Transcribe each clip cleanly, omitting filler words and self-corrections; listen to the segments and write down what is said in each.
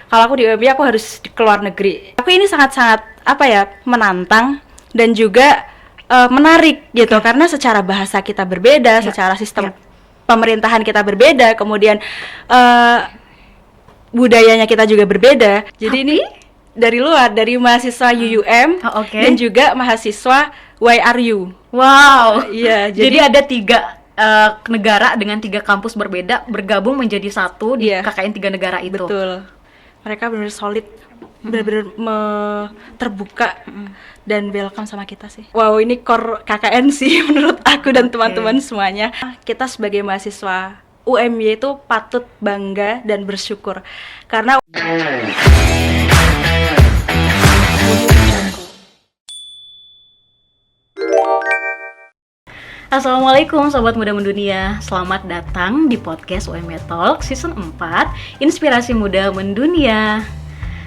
Kalau aku di UMY aku harus ke luar negeri. Aku ini sangat-sangat menantang dan juga menarik gitu, karena secara bahasa kita berbeda, secara sistem pemerintahan kita berbeda, kemudian budayanya kita juga berbeda. Jadi ini dari luar, dari mahasiswa UUM dan juga mahasiswa YRU. Wow. Iya, jadi ada 3 negara dengan 3 kampus berbeda bergabung menjadi satu di KKN 3 negara itu. Betul. Mereka benar-benar solid, benar-benar terbuka dan welcome sama kita sih. Wow, ini core KKN sih menurut aku dan teman-teman semuanya. Kita sebagai mahasiswa UMY itu patut bangga dan bersyukur karena Assalamualaikum Sobat Muda Mendunia. Selamat datang di podcast UMY Talk Season 4 Inspirasi Muda Mendunia.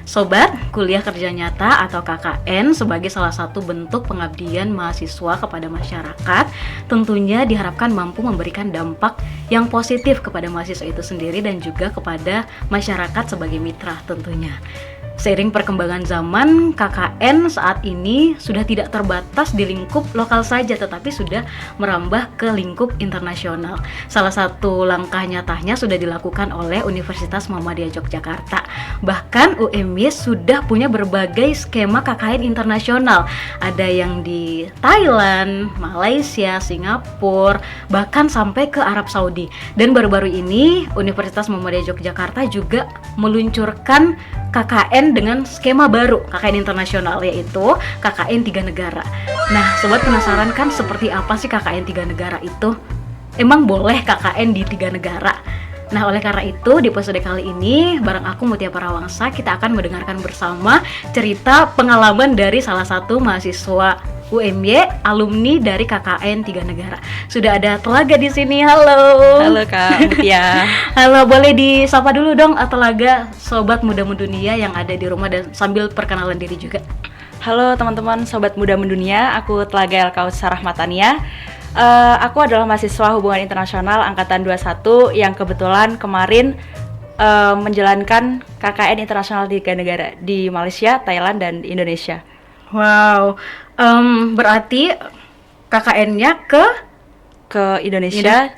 Sobat, kuliah kerja nyata atau KKN sebagai salah satu bentuk pengabdian mahasiswa kepada masyarakat tentunya diharapkan mampu memberikan dampak yang positif kepada mahasiswa itu sendiri dan juga kepada masyarakat sebagai mitra tentunya. Seiring perkembangan zaman, KKN saat ini sudah tidak terbatas di lingkup lokal saja, tetapi sudah merambah ke lingkup internasional. Salah satu langkah nyatanya sudah dilakukan oleh Universitas Muhammadiyah Yogyakarta. Bahkan UMY sudah punya berbagai skema KKN internasional. Ada yang di Thailand, Malaysia, Singapura, bahkan sampai ke Arab Saudi. Dan baru-baru ini Universitas Muhammadiyah Yogyakarta juga meluncurkan KKN dengan skema baru, KKN internasional, yaitu KKN 3 negara. Nah, sobat penasaran kan seperti apa sih KKN 3 negara itu? Emang boleh KKN di 3 negara? Nah, oleh karena itu, di episode kali ini, bareng aku Mutia Parawangsa, kita akan mendengarkan bersama cerita pengalaman dari salah satu mahasiswa UMY, alumni dari KKN 3 negara. Sudah ada Telaga di sini. Halo. Halo Kak Mutia. Halo, boleh disapa dulu dong Telaga, Sobat Muda Mendunia yang ada di rumah, dan sambil perkenalan diri juga. Halo teman-teman Sobat Muda Mendunia, aku Telaga Elkausar Rahmatania. Aku adalah mahasiswa Hubungan Internasional Angkatan 21 yang kebetulan kemarin menjalankan KKN Internasional 3 negara di Malaysia, Thailand, dan Indonesia. Wow, berarti KKN-nya ke Indonesia,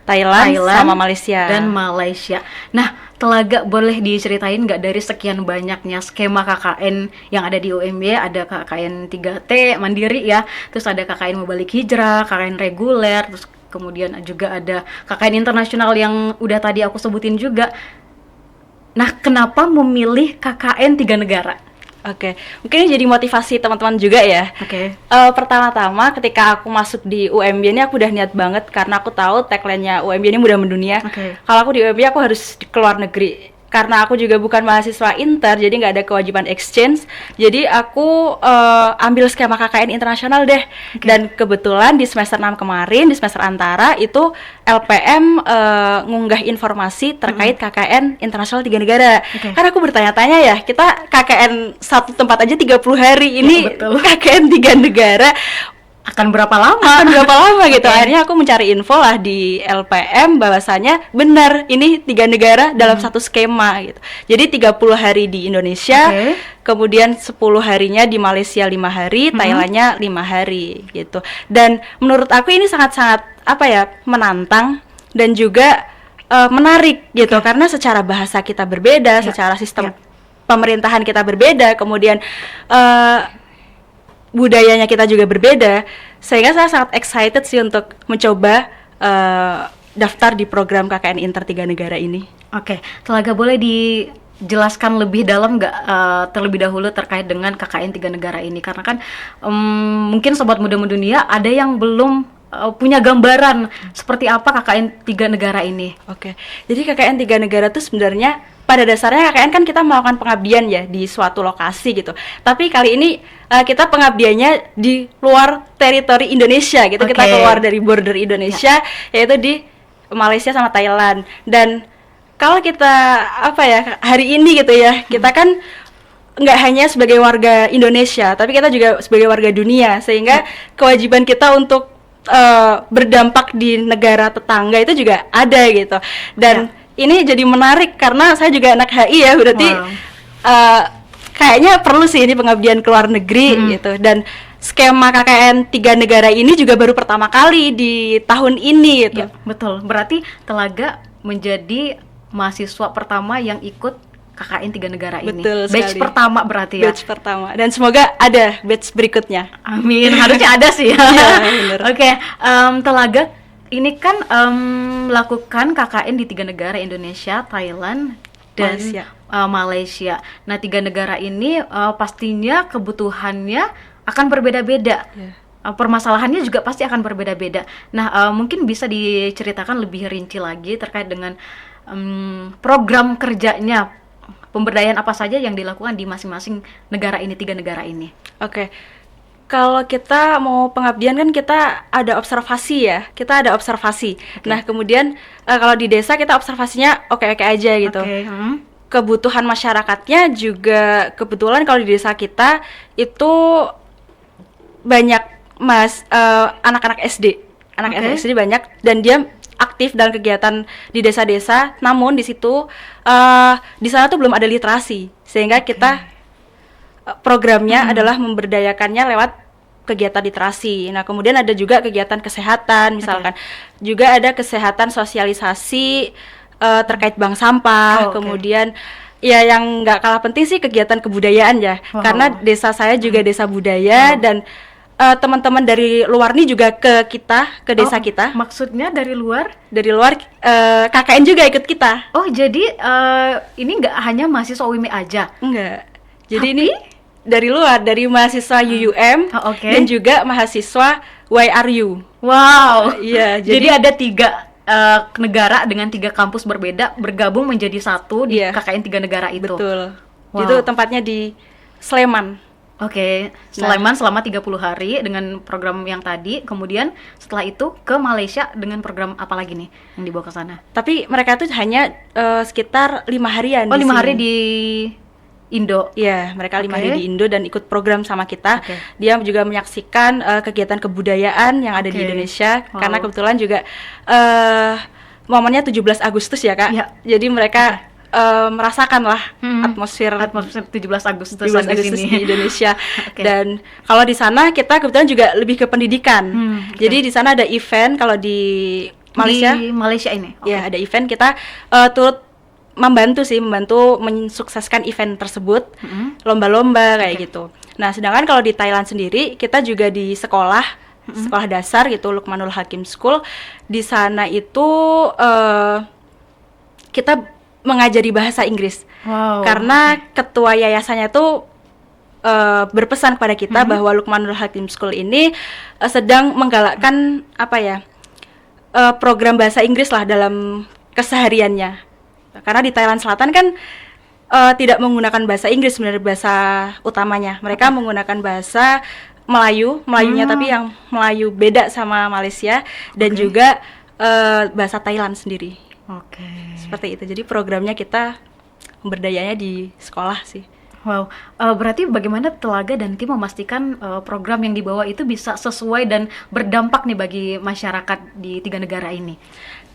Thailand, sama Malaysia. Dan Malaysia. Nah, Telaga, boleh diceritain nggak dari sekian banyaknya skema KKN yang ada di UMY? Ada KKN 3T mandiri ya, terus ada KKN Mubalik Hijrah, KKN reguler, terus kemudian juga ada KKN internasional yang udah tadi aku sebutin juga. Nah, kenapa memilih KKN 3 negara? Oke, mungkin jadi motivasi teman-teman juga ya. Pertama-tama ketika aku masuk di UMY ini aku udah niat banget karena aku tahu tagline-nya UMY ini mudah mendunia. Kalau aku di UMY aku harus ke luar negeri. Karena aku juga bukan mahasiswa inter, jadi nggak ada kewajiban exchange. Jadi aku ambil skema KKN internasional deh. Dan kebetulan di semester 6 kemarin, di semester antara, itu LPM ngunggah informasi terkait KKN internasional 3 negara. Karena aku bertanya-tanya ya, kita KKN satu tempat aja 30 hari, ini KKN 3 negara akan berapa lama gitu. Akhirnya aku mencari info lah di LPM bahwasanya benar ini 3 negara dalam satu skema gitu. Jadi 30 hari di Indonesia, kemudian 10 harinya di Malaysia 5 hari, Thailandnya 5 hari gitu. Dan menurut aku ini sangat-sangat menantang dan juga menarik gitu, karena secara bahasa kita berbeda, secara sistem pemerintahan kita berbeda, kemudian budayanya kita juga berbeda, sehingga saya sangat excited sih untuk mencoba daftar di program KKN Inter 3 negara ini. Telaga, boleh dijelaskan lebih dalam nggak terlebih dahulu terkait dengan KKN 3 negara ini? Karena kan mungkin Sobat Muda Mendunia ada yang belum punya gambaran seperti apa KKN 3 negara ini. Jadi KKN 3 negara itu sebenarnya pada dasarnya KKN kan kita melakukan pengabdian ya di suatu lokasi gitu. Tapi kali ini kita pengabdiannya di luar teritori Indonesia gitu. Kita keluar dari border Indonesia, yaitu di Malaysia sama Thailand. Dan kalau kita hari ini gitu ya, kita kan nggak hanya sebagai warga Indonesia, tapi kita juga sebagai warga dunia, sehingga kewajiban kita untuk berdampak di negara tetangga itu juga ada gitu. Dan ini jadi menarik karena saya juga anak HI ya, berarti kayaknya perlu sih ini pengabdian ke luar negeri gitu. Dan skema KKN 3 negara ini juga baru pertama kali di tahun ini gitu. Ya, betul. Berarti Telaga menjadi mahasiswa pertama yang ikut KKN 3 negara ini. Betul batch sekali. pertama berarti ya. Batch pertama. Dan semoga ada batch berikutnya. Amin. Harusnya ada sih ya. Iya, bener. Oke, Telaga ini kan melakukan KKN di 3 negara, Indonesia, Thailand, dan Malaysia. Nah, 3 negara ini pastinya kebutuhannya akan berbeda-beda. Permasalahannya juga pasti akan berbeda-beda. Nah, mungkin bisa diceritakan lebih rinci lagi terkait dengan program kerjanya, pemberdayaan apa saja yang dilakukan di masing-masing negara ini, 3 negara ini. Oke. Kalau kita mau pengabdian kan kita ada observasi ya, kita ada observasi. Nah kemudian kalau di desa kita observasinya oke-oke aja gitu. Kebutuhan masyarakatnya juga kebetulan kalau di desa kita itu banyak anak-anak SD, anak SD banyak dan dia aktif dalam kegiatan di desa-desa. Namun di situ di sana tuh belum ada literasi sehingga kita programnya adalah memberdayakannya lewat kegiatan literasi. Nah, kemudian ada juga kegiatan kesehatan, misalkan juga ada kesehatan sosialisasi terkait bank sampah. Kemudian ya yang nggak kalah penting sih kegiatan kebudayaan ya, karena desa saya juga desa budaya dan teman-teman dari luar nih juga ke desa kita. Maksudnya dari luar? Dari luar KKN juga ikut kita. Oh, jadi ini nggak hanya mahasiswa UIMI aja? Enggak. Jadi ini dari luar, dari mahasiswa UUM dan juga mahasiswa YRU. Wow. Iya, jadi ada 3 negara dengan 3 kampus berbeda bergabung menjadi satu di KKN 3 negara itu. Betul. Itu tempatnya di Sleman. Sleman selama 30 hari dengan program yang tadi, kemudian setelah itu ke Malaysia dengan program apa lagi nih yang dibawa ke sana? Tapi mereka tuh hanya sekitar 5 harian. Oh, 5 hari di Indo. Iya, mereka 5 hari di Indo dan ikut program sama kita. Dia juga menyaksikan kegiatan kebudayaan yang ada di Indonesia karena kebetulan juga momennya 17 Agustus ya, Kak. Jadi mereka merasakan lah atmosfer 17 Agustus di Indonesia. Dan kalau di sana kita kebetulan juga lebih ke pendidikan. Jadi di sana ada event, kalau di Malaysia ini. Ya, ada event kita turut membantu mensukseskan event tersebut, lomba-lomba kayak gitu. Nah, sedangkan kalau di Thailand sendiri kita juga di sekolah dasar gitu, Lukmanul Hakim School. Di sana itu kita mengajari bahasa Inggris. Karena ketua yayasannya tuh berpesan kepada kita bahwa Lukmanul Hakim School ini sedang menggalakkan program bahasa Inggris lah dalam kesehariannya. Karena di Thailand Selatan kan tidak menggunakan bahasa Inggris sebenarnya bahasa utamanya. Mereka menggunakan bahasa Melayunya tapi yang Melayu beda sama Malaysia dan juga bahasa Thailand sendiri. Seperti itu. Jadi programnya kita berdayanya di sekolah sih. Wow, berarti bagaimana Telaga dan tim memastikan program yang dibawa itu bisa sesuai dan berdampak nih bagi masyarakat di 3 negara ini?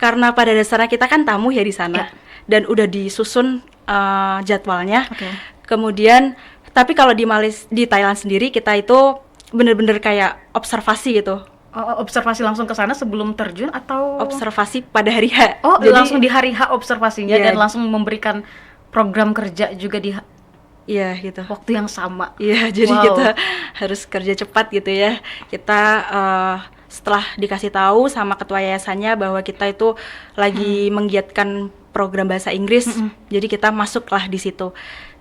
Karena pada dasarnya kita kan tamu ya di sana dan udah disusun jadwalnya. Kemudian, tapi kalau di Thailand sendiri kita itu bener-bener kayak observasi gitu. Observasi langsung ke sana sebelum terjun atau? Observasi pada hari H. Jadi, langsung di hari H observasinya dan langsung memberikan program kerja juga di gitu. Waktu yang sama. Jadi kita harus kerja cepat gitu ya. Kita setelah dikasih tahu sama ketua yayasannya bahwa kita itu lagi menggiatkan program bahasa Inggris, jadi kita masuklah di situ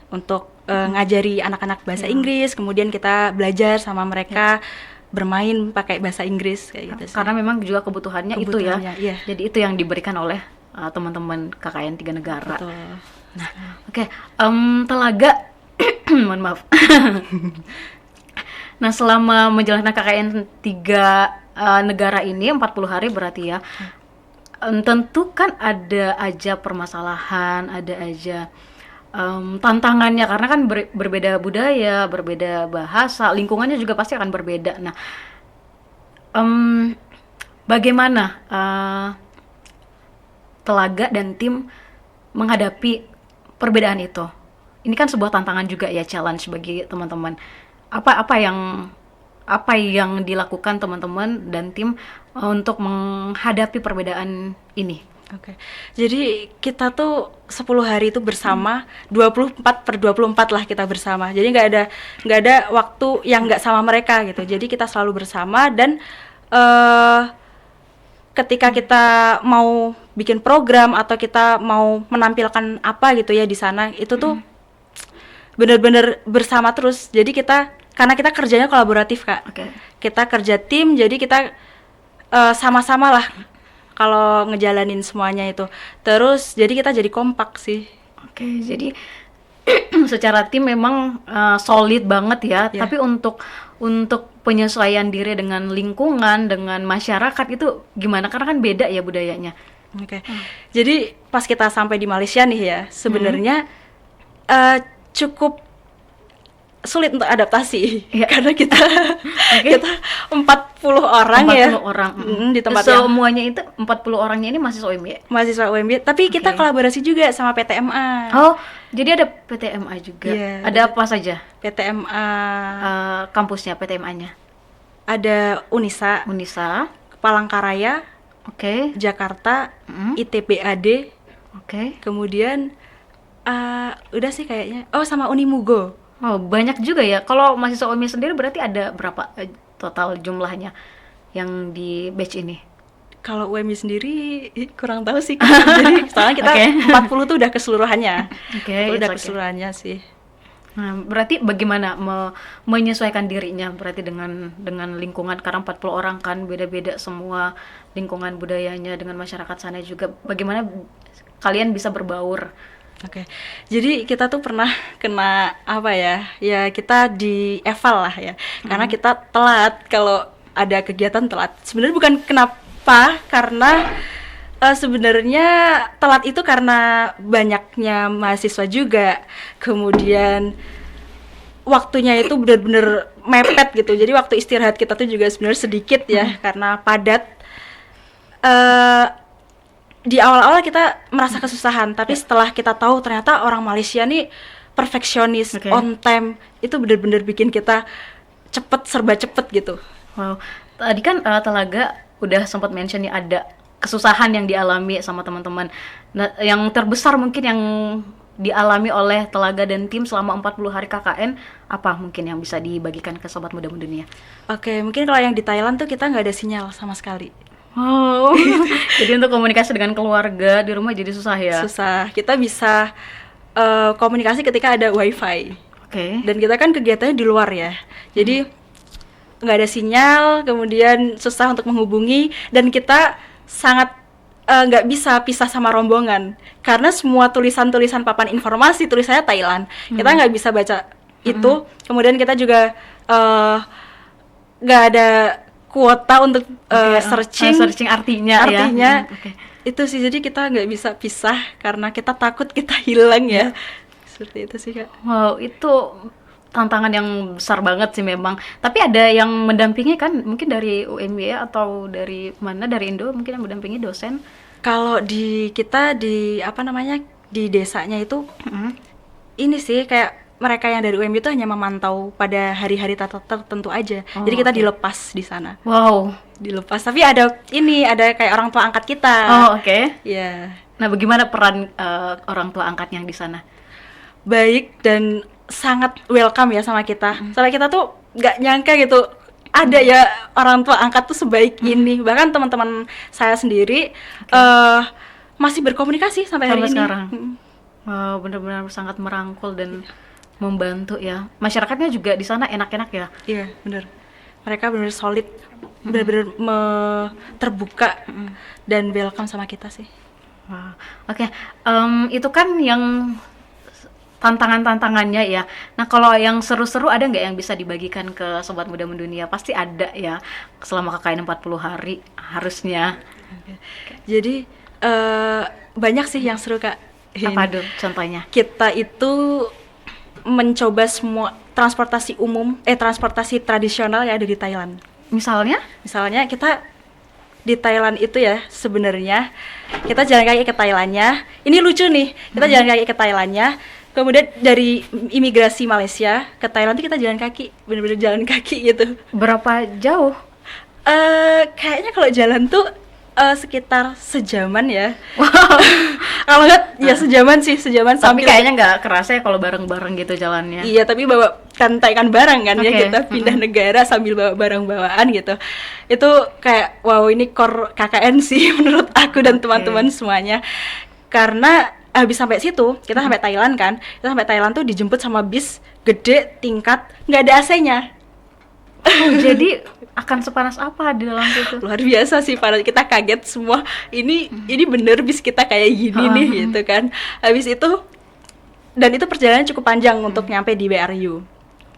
untuk ngajari anak-anak bahasa Inggris. Kemudian kita belajar sama mereka bermain pakai bahasa Inggris kayak gitu sih. Karena memang juga kebutuhannya itu ya. Jadi itu yang diberikan oleh teman-teman KKN 3 negara. Betul. Nah, Telaga mohon maaf. Nah, selama menjalankan KKN 3 negara ini 40 hari berarti ya. Tentu kan ada aja permasalahan, ada aja tantangannya karena kan berbeda budaya, berbeda bahasa, lingkungannya juga pasti akan berbeda. Nah, bagaimana Telaga dan tim menghadapi perbedaan itu? Ini kan sebuah tantangan juga ya, challenge bagi teman-teman. Apa yang dilakukan teman-teman dan tim untuk menghadapi perbedaan ini? Oke. Jadi kita tuh 10 hari itu bersama, 24/24 lah kita bersama. Jadi nggak ada waktu yang nggak sama mereka gitu. Jadi kita selalu bersama dan ketika kita mau bikin program atau kita mau menampilkan apa gitu ya di sana, itu tuh bener-bener bersama terus. Jadi karena kita kerjanya kolaboratif, Kak. Okay. Kita kerja tim, jadi kita sama-sama lah kalau ngejalanin semuanya itu. Terus jadi kita jadi kompak sih. Oke, jadi secara tim memang solid banget ya. Yeah. Tapi untuk penyesuaian diri dengan lingkungan, dengan masyarakat itu gimana? Karena kan beda ya budayanya. Oke. Jadi pas kita sampai di Malaysia nih ya, sebenarnya cukup sulit untuk adaptasi karena kita 40 orang 40 orang. Di tempat semuanya itu 40 orangnya ini mahasiswa UMY, tapi kita kolaborasi juga sama PTMA. Oh, jadi ada PTMA juga. Ada apa saja PTMA? Kampusnya PTMA-nya ada Unisa, Palangkaraya, Jakarta, ITBAD, kemudian udah sih kayaknya. Oh, sama Unimugo. Oh, banyak juga ya. Kalau mahasiswa UMY sendiri berarti ada berapa total jumlahnya yang di batch ini? Kalau UMY sendiri kurang tahu sih. Jadi soalnya kita 40 tuh udah keseluruhannya. Udah keseluruhannya sih. Nah, berarti bagaimana menyesuaikan dirinya berarti dengan lingkungan, karena 40 orang kan beda-beda semua lingkungan budayanya dengan masyarakat sana juga. Bagaimana kalian bisa berbaur? Jadi kita tuh pernah kena apa ya? Ya kita di eval lah ya. Karena kita telat, kalau ada kegiatan telat. Sebenarnya bukan kenapa, karena sebenarnya telat itu karena banyaknya mahasiswa juga. Kemudian waktunya itu benar-benar mepet gitu. Jadi waktu istirahat kita tuh juga sebenarnya sedikit ya, karena padat. Di awal-awal kita merasa kesusahan, tapi setelah kita tahu ternyata orang Malaysia nih perfeksionis, on time, itu benar-benar bikin kita serba cepet gitu. Wow, tadi kan Telaga udah sempat mention nih ada kesusahan yang dialami sama teman-teman. Nah, yang terbesar mungkin yang dialami oleh Telaga dan tim selama 40 hari KKN, apa mungkin yang bisa dibagikan ke Sobat Muda Mendunia? Mungkin kalau yang di Thailand tuh kita nggak ada sinyal sama sekali. Oh, jadi untuk komunikasi dengan keluarga di rumah jadi susah ya? Susah. Kita bisa komunikasi ketika ada wifi. Dan kita kan kegiatannya di luar ya. Jadi nggak ada sinyal, kemudian susah untuk menghubungi, dan kita sangat nggak bisa pisah sama rombongan. Karena semua tulisan-tulisan papan informasi tulisannya Thailand. Kita nggak bisa baca itu. Kemudian kita juga nggak ada kuota untuk searching artinya ya. Itu sih, jadi kita nggak bisa pisah karena kita takut kita hilang ya. Seperti itu sih, Kak. Wow, itu tantangan yang besar banget sih memang. Tapi ada yang mendampingi kan, mungkin dari UMY atau dari mana, dari Indo mungkin yang mendampingi dosen. Kalau di kita di desanya itu ini sih kayak mereka yang dari UMY itu hanya memantau pada hari-hari tertentu aja. Jadi kita dilepas di sana. Wow, dilepas. Tapi ada kayak orang tua angkat kita. Ya. Nah, bagaimana peran orang tua angkat yang di sana? Baik dan sangat welcome ya sama kita. Sampai kita tuh nggak nyangka gitu ada ya orang tua angkat tuh sebaik ini. Bahkan teman-teman saya sendiri masih berkomunikasi sampai hari ini. Sekarang. Wow, benar-benar sangat merangkul dan membantu ya. Masyarakatnya juga di sana enak-enak ya? Iya, benar. Mereka benar solid, benar-benar terbuka dan welcome sama kita sih. Wow. Itu kan yang tantangannya ya. Nah, kalau yang seru-seru ada nggak yang bisa dibagikan ke Sobat Muda Mendunia? Pasti ada ya, selama KKN 40 hari harusnya. Jadi banyak sih yang seru, Kak. Apa tuh contohnya? Kita itu mencoba semua transportasi umum, transportasi tradisional yang ada di Thailand. Misalnya kita di Thailand itu ya sebenarnya kita jalan kaki ke Thailandnya. Ini lucu nih, kita jalan kaki ke Thailandnya. Kemudian dari imigrasi Malaysia ke Thailand tuh kita jalan kaki, bener-bener jalan kaki gitu. Berapa jauh? Kayaknya kalau jalan tuh sekitar sejaman ya. Wow. Kalau nggak ya sejaman sih, sejaman. Tapi kayaknya nggak kerasa ya kalau bareng-bareng gitu jalannya. Iya, tapi bawa tantaikan barang kan ya, kita pindah negara sambil bawa barang bawaan gitu. Itu kayak wow, ini core KKN sih menurut aku dan teman-teman semuanya. Karena habis sampai situ, kita sampai Thailand kan. Kita sampai Thailand tuh dijemput sama bis gede tingkat, nggak ada AC-nya. Jadi akan sepanas apa di dalam itu? Luar biasa sih, para kita kaget semua. Ini bener bis kita kayak gini nih gitu kan. Habis itu dan itu perjalanan cukup panjang untuk nyampe di BRU.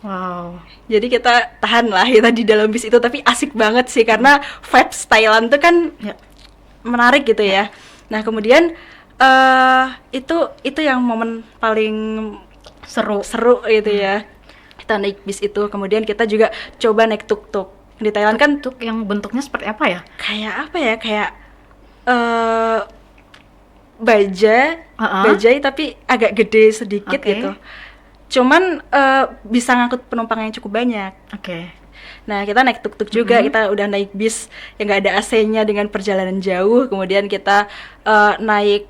Wow. Jadi kita tahan lah kita di dalam bis itu, tapi asik banget sih karena vibes Thailand tuh kan menarik gitu ya. Nah, kemudian itu yang momen paling seru gitu ya. Kita naik bis itu, kemudian kita juga coba naik tuk-tuk. Di Thailand kan tuk yang bentuknya seperti apa ya? Kayak apa ya? Kayak bajai tapi agak gede sedikit gitu. Cuman bisa ngangkut penumpang yang cukup banyak. Nah, kita naik tuk-tuk juga, kita udah naik bis yang nggak ada AC-nya dengan perjalanan jauh. Kemudian kita naik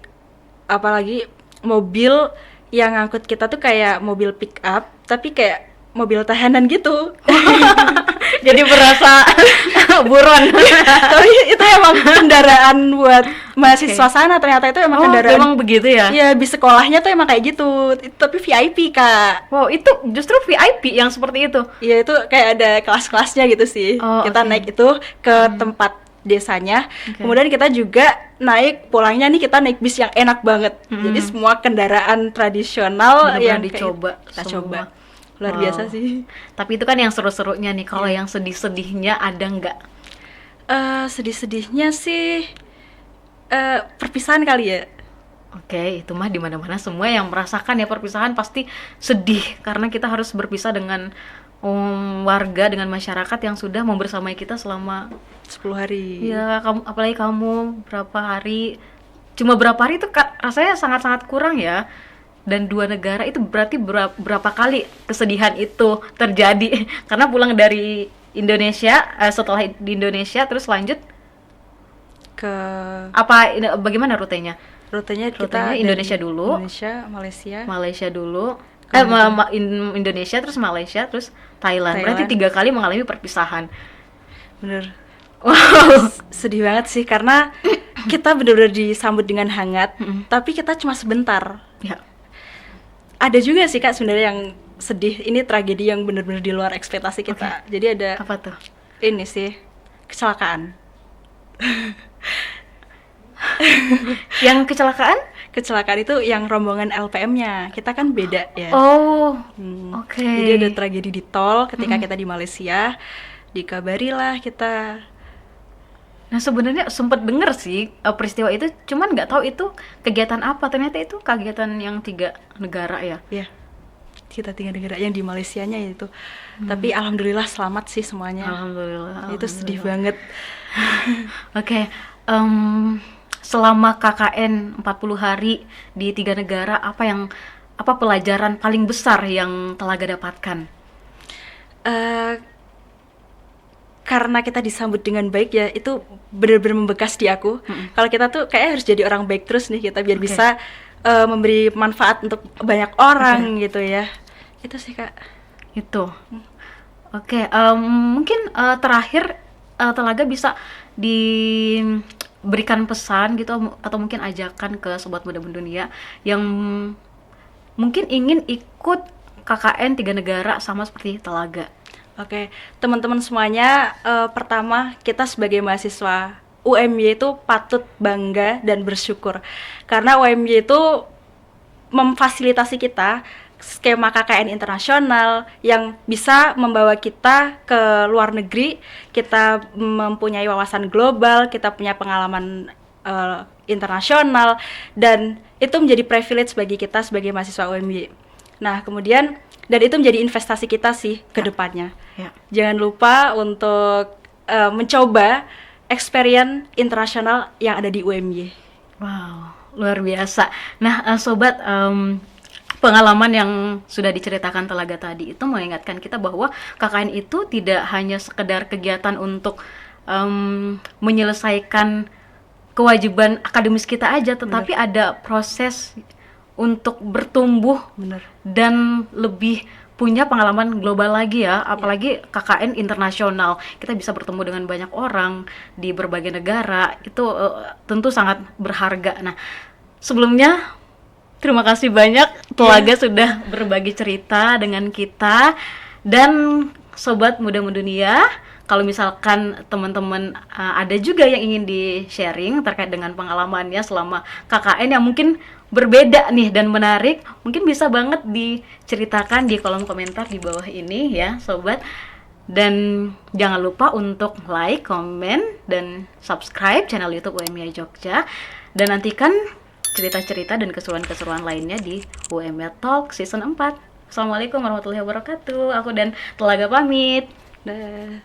apalagi mobil yang ngangkut kita tuh kayak mobil pick up, tapi kayak mobil tahanan gitu. Jadi berasa buron. Tapi itu emang kendaraan buat mahasiswa sana, ternyata itu emang kendaraan. Memang begitu ya? Iya, bis sekolahnya tuh emang kayak gitu. Tapi VIP, Kak. Wow, itu justru VIP yang seperti itu? Iya, itu kayak ada kelas-kelasnya gitu sih. Kita naik itu ke tempat desanya. Kemudian kita juga naik, pulangnya nih kita naik bis yang enak banget. Jadi semua kendaraan tradisional yang dicoba. Kita coba. Luar biasa sih. Tapi itu kan yang seru-serunya nih. Kalau yang sedih-sedihnya ada nggak? Sedih-sedihnya sih perpisahan kali ya. Itu mah di mana-mana semua yang merasakan ya perpisahan pasti sedih karena kita harus berpisah dengan warga, dengan masyarakat yang sudah membersamai kita selama 10 hari. Iya, apalagi kamu berapa hari? Cuma berapa hari itu rasanya sangat-sangat kurang ya. Dan 2 negara itu berarti berapa kali kesedihan itu terjadi karena pulang dari Indonesia, setelah di Indonesia terus lanjut ke bagaimana rutenya kita Indonesia dulu, Malaysia dulu, Indonesia terus Malaysia terus Thailand. Berarti 3 kali mengalami perpisahan. Bener. Wow. Sedih banget sih karena kita benar-benar disambut dengan hangat, tapi kita cuma sebentar. Ya. Ada juga sih, Kak, sebenarnya yang sedih. Ini tragedi yang benar-benar di luar ekspektasi kita. Jadi ada apa tuh? Ini sih kecelakaan. Yang kecelakaan? Kecelakaan itu yang rombongan LPM-nya. Kita kan beda ya. Jadi ada tragedi di tol ketika kita di Malaysia. Dikabarilah kita. Nah, sebenarnya sempat denger sih peristiwa itu, cuman nggak tahu itu kegiatan apa. Ternyata itu kegiatan yang 3 negara ya. Iya. Kita 3 negara yang di Malaysianya itu. Tapi alhamdulillah selamat sih semuanya. Alhamdulillah. Itu sedih banget. Selama KKN 40 hari di 3 negara, apa pelajaran paling besar yang Telaga dapatkan? Karena kita disambut dengan baik ya, itu benar-benar membekas di aku. Kalau kita tuh kayak harus jadi orang baik terus nih kita biar bisa memberi manfaat untuk banyak orang gitu ya. Itu sih, Kak. Itu. Mungkin terakhir Telaga bisa diberikan pesan gitu atau mungkin ajakan ke Sobat Muda Mendunia yang mungkin ingin ikut KKN 3 negara sama seperti Telaga. Teman-teman semuanya, pertama kita sebagai mahasiswa UMY itu patut bangga dan bersyukur karena UMY itu memfasilitasi kita skema KKN internasional yang bisa membawa kita ke luar negeri. Kita mempunyai wawasan global, kita punya pengalaman internasional, dan itu menjadi privilege bagi kita sebagai mahasiswa UMY. Nah, kemudian dan itu menjadi investasi kita sih ke depannya. Jangan lupa untuk mencoba experience internasional yang ada di UMY. Wow, luar biasa. Nah, sobat, pengalaman yang sudah diceritakan Telaga tadi itu mengingatkan kita bahwa KKN itu tidak hanya sekedar kegiatan untuk menyelesaikan kewajiban akademis kita aja, tetapi ada proses untuk bertumbuh dan lebih punya pengalaman global lagi ya, apalagi KKN internasional. Kita bisa bertemu dengan banyak orang di berbagai negara, itu tentu sangat berharga. Nah, sebelumnya terima kasih banyak Telaga sudah berbagi cerita dengan kita. Dan Sobat Muda Mendunia, kalau misalkan teman-teman ada juga yang ingin di-sharing terkait dengan pengalamannya selama KKN yang mungkin berbeda nih dan menarik, mungkin bisa banget diceritakan di kolom komentar di bawah ini ya Sobat. Dan jangan lupa untuk like, komen, dan subscribe channel YouTube UMY Jogja. Dan nantikan cerita-cerita dan keseruan-keseruan lainnya di UMY Talk Season 4. Assalamualaikum warahmatullahi wabarakatuh. Aku dan Telaga pamit. Dah.